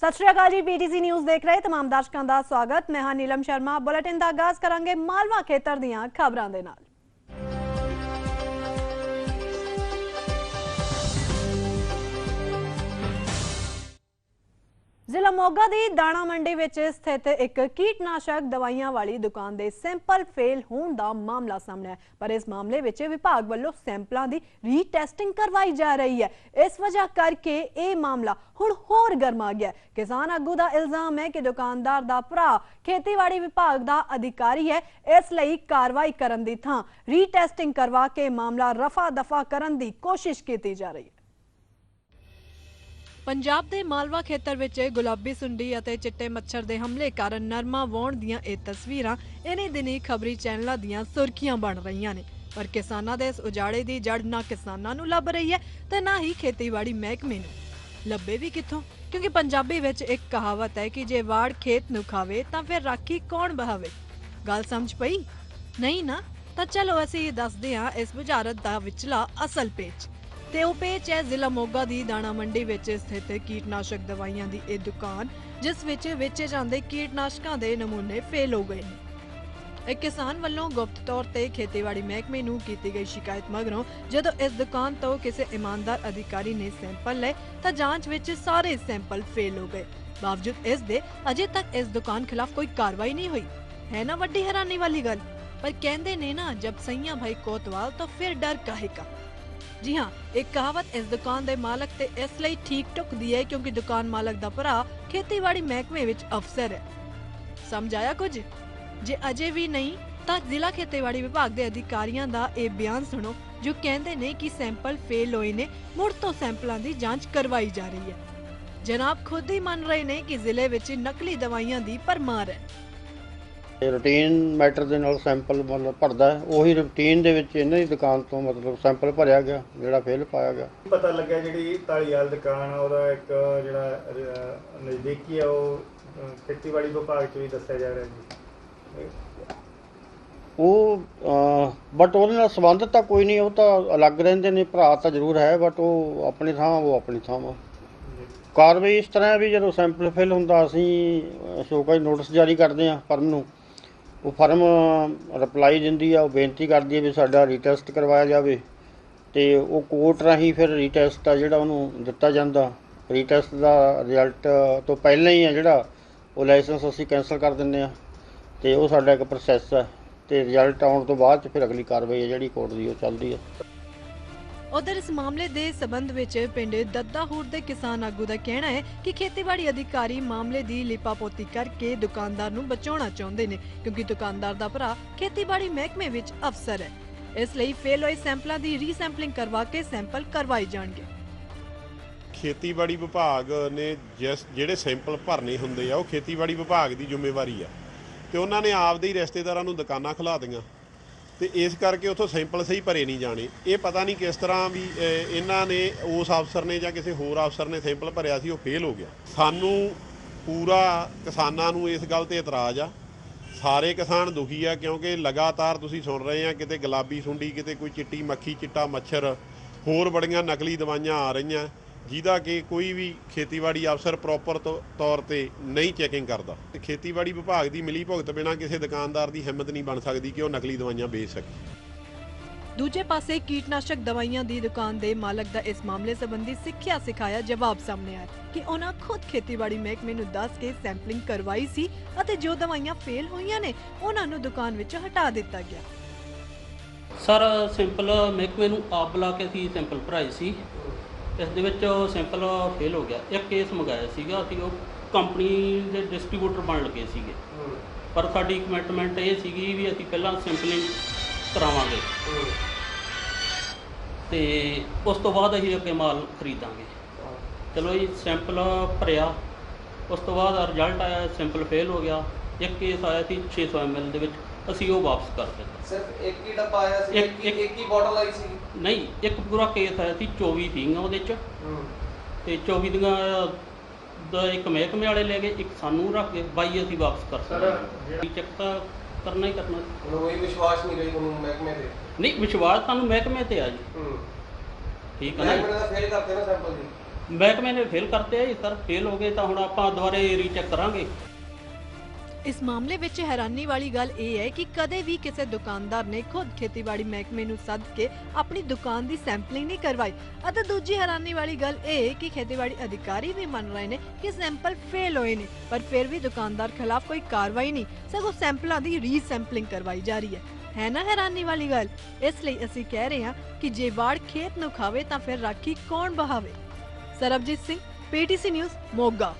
सत श्री अकाल जी। PTC news देख रहे तमाम दर्शकों का स्वागत। मैं हाँ नीलम शर्मा। बुलेटिन का आगाज करांगे मालवा खेतर दीयां खबरां दे नाल। जिला मोगा की दाणा मंडी विच स्थित एक कीटनाशक दवाइयां वाली दुकान के सैंपल फेल होने का मामला सामने है, पर इस मामले विच विभाग वालों सैंपलों की रीटैसटिंग करवाई जा रही है। इस वजह करके ये मामला हुण होर गर्मा गया। किसान आगू का इल्जाम है कि दुकानदार का भरा खेतीबाड़ी विभाग का अधिकारी है, इसलिए कार्रवाई करन दी थां रीटैसटिंग करवा के मामला रफा दफा करन दी कोशिश की जा रही है। पंजाब के मालवा खेतर विच गुलाबी सुंडी अते चिट्टे मच्छर के हमले कारण नरमा वाउण दीयां ये तस्वीरां इन्हीं दिनी खबरी चैनलों दीयां सुर्खियां बन रही ने, पर किसानां दे इस उजाड़े की जड़ ना किसानां नूं लभ रही है ते ना ही खेतीबाड़ी महकमे नूं। लभे भी कित्थों, क्योंकि पंजाबी विच एक कहावत है कि जे वाड़ खेत नूं खावे तां फिर राखी कौन बहावे। गल समझ पई नहीं ना? तां चलो असीं दसदे हां इस बुझारत दा विचला असल पेच। ते ओ पेच है जिला मोगा की दाणा मंडी विच स्थित कीटनाशक दवाइयां दी ए दुकान, जिस विच वेचे जांदे कीटनाशकां दे नमूने फेल हो गए ने। एक किसान वालों गुप्त तौर ते खेतीबाड़ी महकमे नूं कीती गई शिकायत मगरों जदों इस दुकान तो किसी ईमानदार अधिकारी ने सैंपल लए तां जांच विच सारे सैंपल फेल हो गए। बावजूद इस दे अजे तक इस दुकान खिलाफ कोई कार्रवाई नहीं हुई। है ना वड्डी हैरानी वाली गल। पर कहंदे ने ना, जब सैयां भाई कोतवाल तो फिर डर काहे का। जी हाँ, एक कहावत इस दुकान के मालक ते इसलिए ठीक टुकदी है क्योंकि दुकान मालक दा भरा खेतीबाड़ी महकमे विच अफसर है। समझ आया कुछ? जे अजे भी नहीं तां जिला खेतीबाड़ी विभाग के अधिकारियों का यह बयान सुनो, जो कहते ने कि सैंपल फेल होए ने, मुड़ तो सैंपलों की जांच करवाई जा रही है। जनाब खुद ही मन रहे ने कि जिले विच नकली दवाइयां दी भरमार है। रूटीन मैटर ਦੇ ਨਾਲ ਸੈਂਪਲ ਮਤਲਬ ਭਰਦਾ ਉਹੀ ਰੂਟੀਨ ਦੇ ਵਿੱਚ ਇਹਨਾਂ ਦੀ ਦੁਕਾਨ ਤੋਂ ਮਤਲਬ ਸੈਂਪਲ ਭਰਿਆ ਗਿਆ ਜਿਹੜਾ ਫੇਲ ਪਾਇਆ ਗਿਆ। ਪਤਾ ਲੱਗਿਆ ਜਿਹੜੀ ਢਾਲੀਵਾਲ ਦੁਕਾਨ ਆ ਉਹਦਾ ਇੱਕ ਜਿਹੜਾ ਨਜ਼ਦੀਕੀ ਆ ਉਹ ਖੇਤੀਬਾੜੀ ਵਿਭਾਗ 'ਚ ਵੀ ਦੱਸਿਆ ਜਾ ਰਿਹਾ ਜੀ। ਉਹ ਬਟ ਉਹਦੇ ਨਾਲ ਸੰਬੰਧਿਤ ਤਾਂ ਕੋਈ ਨਹੀਂ, ਉਹ ਤਾਂ ਅਲੱਗ ਰਹਿੰਦੇ ਨੇ, ਭਰਾ ਤਾਂ ਜ਼ਰੂਰ ਹੈ ਬਟ ਉਹ ਆਪਣੀ ਥਾਂ ਉਹ ਆਪਣੀ ਥਾਂ ਵਾ। ਕਾਰਵਾਈ ਇਸ ਤਰ੍ਹਾਂ ਵੀ ਜਦੋਂ ਸੈਂਪਲ ਫਿਲ ਹੁੰਦਾ ਅਸੀਂ ਸ਼ੋਕਾਜ਼ ਨੋਟਿਸ ਜਾਰੀ ਕਰਦੇ ਹਾਂ ਫਰਮ ਨੂੰ। ਉਹ ਫਰਮ ਰਿਪਲਾਈ ਦਿੰਦੀ ਆ, ਉਹ ਬੇਨਤੀ ਕਰਦੀ ਹੈ ਵੀ ਸਾਡਾ ਰੀਟੈਸਟ ਕਰਵਾਇਆ ਜਾਵੇ ਅਤੇ ਉਹ ਕੋਰਟ ਰਾਹੀਂ ਫਿਰ ਰੀਟੈਸਟ ਆ ਜਿਹੜਾ ਉਹਨੂੰ ਦਿੱਤਾ ਜਾਂਦਾ। ਰੀਟੈਸਟ ਦਾ ਰਿਜ਼ਲਟ ਤੋਂ ਪਹਿਲਾਂ ਹੀ ਆ ਜਿਹੜਾ ਉਹ ਲਾਇਸੈਂਸ ਅਸੀਂ ਕੈਂਸਲ ਕਰ ਦਿੰਦੇ ਹਾਂ ਅਤੇ ਉਹ ਸਾਡਾ ਇੱਕ ਪ੍ਰੋਸੈਸ ਹੈ ਅਤੇ ਰਿਜ਼ਲਟ ਆਉਣ ਤੋਂ ਬਾਅਦ 'ਚ ਫਿਰ ਅਗਲੀ ਕਾਰਵਾਈ ਹੈ ਜਿਹੜੀ ਕੋਰਟ ਦੀ ਉਹ ਚੱਲਦੀ ਹੈ। उधर इस मामले के संबंध में पिंड दद्दाहूर के किसान आगू का कहना है कि खेतीबाड़ी अधिकारी मामले की लिपापोती करके दुकानदार नूं बचाना चाहते हैं, क्योंकि दुकानदार का भरा खेतीबाड़ी महकमे विच अफसर है। इसलिए फेल होए सैंपलों की रीसैंपलिंग करवा के सैंपल करवाए जाएंगे। खेतीबाड़ी विभाग ने ਜਿਹੜੇ सैंपल भरने ਹੁੰਦੇ ਆ ਉਹ खेतीबाड़ी विभाग की जिम्मेवारी ਆ ਤੇ ਉਹਨਾਂ ਨੇ ਆਪਦੇ ਹੀ ਰਿਸ਼ਤੇਦਾਰਾਂ ਨੂੰ ਦੁਕਾਨਾਂ ਖਿਲਾ ਦਿੱਤੀਆਂ ਤੇ ਇਸ ਕਰਕੇ ਉੱਥੋਂ ਸੈਂਪਲ ਸਹੀ ਭਰੇ ਨਹੀਂ ਜਾਣੇ। ਇਹ ਪਤਾ ਨਹੀਂ ਕਿਸ ਤਰ੍ਹਾਂ ਵੀ ਇਹਨਾਂ ਨੇ ਉਸ ਅਫਸਰ ਨੇ ਜਾਂ ਕਿਸੇ ਹੋਰ ਅਫਸਰ ਨੇ ਸੈਂਪਲ ਭਰਿਆ ਸੀ, ਉਹ ਫੇਲ ਹੋ ਗਿਆ। ਸਾਨੂੰ ਪੂਰਾ ਕਿਸਾਨਾਂ ਨੂੰ ਇਸ ਗੱਲ ਤੇ ਇਤਰਾਜ਼ ਆ। ਸਾਰੇ ਕਿਸਾਨ ਦੁਖੀ ਆ ਕਿਉਂਕਿ ਲਗਾਤਾਰ ਤੁਸੀਂ ਸੁਣ ਰਹੇ ਆ ਕਿਤੇ ਗੁਲਾਬੀ ਸੁੰਡੀ, ਕਿਤੇ ਕੋਈ ਚਿੱਟੀ ਮੱਖੀ, ਚਿੱਟਾ ਮੱਛਰ, ਹੋਰ ਬੜੀਆਂ ਨਕਲੀ ਦਵਾਈਆਂ ਆ ਰਹੀਆਂ ਜਿਹਦਾ ਕਿ ਕੋਈ ਵੀ ਖੇਤੀਬਾੜੀ ਅਫਸਰ ਪ੍ਰੋਪਰ ਤੌਰ ਤੇ ਨਹੀਂ ਚੈਕਿੰਗ ਕਰਦਾ। ਤੇ ਖੇਤੀਬਾੜੀ ਵਿਭਾਗ ਦੀ ਮਿਲੀ ਭੁਗਤ ਬਿਨਾਂ ਕਿਸੇ ਦੁਕਾਨਦਾਰ ਦੀ ਹਿੰਮਤ ਨਹੀਂ ਬਣ ਸਕਦੀ ਕਿ ਉਹ ਨਕਲੀ ਦਵਾਈਆਂ ਵੇਚ ਸਕੇ। दूजे पासे कीटनाशक दवाइयां दी दुकान दे मालक दा इस मामले संबंधी सिक्ख्या सिखाया जवाब सामने आया कि उन्हां खुद खेतीबाड़ी महकमे नूं दस के सैंपलिंग करवाई सी अते जो दवाइयां फेल होईयां ने उन्हां नूं दुकान विच हटा दिता गया। सर सैंपल महकमे नूं आप बुला के असीं सैंपल भराए सी, इस दे विच सैंपल फेल हो गया। एक केस मंगाया सीगा, असीं ਉਹ ਕੰਪਨੀ ਦੇ ਡਿਸਟ੍ਰੀਬਿਊਟਰ ਬਣ ਲੱਗੇ ਸੀਗੇ, ਪਰ ਸਾਡੀ ਕਮਿਟਮੈਂਟ ਇਹ ਸੀਗੀ ਵੀ ਅਸੀਂ ਪਹਿਲਾਂ ਸੈਂਪਲਿੰਗ ਕਰਾਵਾਂਗੇ ਤੇ ਉਸ ਤੋਂ ਬਾਅਦ ਅਸੀਂ ਅੱਗੇ ਮਾਲ ਖਰੀਦਾਂਗੇ। ਚਲੋ ਜੀ ਸੈਂਪਲ ਭਰਿਆ, ਉਸ ਤੋਂ ਬਾਅਦ ਰਿਜ਼ਲਟ ਆਇਆ ਸੈਂਪਲ ਫੇਲ ਹੋ ਗਿਆ। ਇੱਕ ਕੇਸ ਆਇਆ ਸੀ 600 ml ਦੇ ਵਿੱਚ, ਅਸੀਂ ਉਹ ਵਾਪਸ ਕਰ ਦਿੱਤਾ। ਸਿਰਫ ਇੱਕ ਹੀ ਡੱਬਾ ਆਇਆ ਸੀ? ਇੱਕ ਹੀ ਬੋਟਲ ਆਈ ਸੀ? ਨਹੀਂ, ਇੱਕ ਪੂਰਾ ਕੇਸ ਆਇਆ ਸੀ, 24 ਸੀਗੀਆਂ ਉਹਦੇ 'ਚ ਤੇ 24 ਦੀਆਂ ਦਾ ਇੱਕ ਮਹਿਕਮੇ ਵਾਲੇ ਲੈ ਗਏ, ਇੱਕ ਸਾਨੂੰ ਰੱਖ ਕੇ 22 ਅਸੀਂ ਵਾਪਸ ਕਰ ਸਕਦੇ। ਚੈੱਕ ਤਾਂ ਕਰਨਾ ਹੀ ਕਰਨਾ। ਕੋਈ ਵਿਸ਼ਵਾਸ ਨਹੀਂ ਰਹੀ ਤੁਹਾਨੂੰ ਮਹਿਕਮੇ ਤੇ? ਨਹੀਂ, ਵਿਸ਼ਵਾਸ ਤੁਹਾਨੂੰ ਮਹਿਕਮੇ ਤੇ ਆ ਜੀ। ਠੀਕ ਹੈ ਨਾ, ਮਹਿਕਮੇ ਦਾ ਫੇਲ ਕਰਦੇ ਨਾ ਸੈਂਪਲ ਜੀ। ਮਹਿਕਮੇ ਨੇ ਫੇਲ ਕਰਤੇ ਆ ਜੀ ਸਰ, ਫੇਲ ਹੋ ਗਏ ਤਾਂ ਹੁਣ ਆਪਾਂ ਦੁਬਾਰੇ ਰੀਚੈਕ ਕਰਾਂਗੇ। ਇਸ ਮਾਮਲੇ ਵਿੱਚ ਹੈਰਾਨੀ ਵਾਲੀ ਗੱਲ ਇਹ ਹੈ ਕਿ ਕਦੇ ਵੀ ਕਿਸੇ ਦੁਕਾਨਦਾਰ ਨੇ ਖੁਦ ਖੇਤੀਬਾੜੀ ਮਹਿਕਮੇ ਨੂੰ ਸੱਦ ਕੇ ਆਪਣੀ ਦੁਕਾਨ ਦੀ ਸੈਂਪਲਿੰਗ ਨਹੀਂ ਕਰਵਾਈ ਅਤੇ ਦੂਜੀ ਹੈਰਾਨੀ ਵਾਲੀ ਗੱਲ ਇਹ ਕਿ ਖੇਤੀਬਾੜੀ ਅਧਿਕਾਰੀ ਵੀ ਮੰਨ ਰਹੇ ਨੇ ਕਿ ਸੈਂਪਲ ਫੇਲ ਹੋਏ ਨੇ, ਪਰ ਫਿਰ ਵੀ ਦੁਕਾਨਦਾਰ ਖਿਲਾਫ ਕੋਈ ਕਾਰਵਾਈ ਨਹੀਂ, ਸਗੋਂ ਸੈਂਪਲਾਂ ਦੀ ਰੀਸੈਂਪਲਿੰਗ ਕਰਵਾਈ ਜਾ ਰਹੀ ਹੈ ਨਾ ਹੈਰਾਨੀ ਵਾਲੀ ਗੱਲ। ਇਸ ਲਈ ਅਸੀਂ ਕਹਿ ਰਹੇ ਹਾਂ ਕਿ ਜੇ ਵਾੜ ਖੇਤ ਨੂੰ ਖਾਵੇ ਤਾਂ ਫਿਰ ਰਾਖੀ ਕੌਣ ਬਹਾਵੇ। Sarabjit Singh, PTC news, Moga.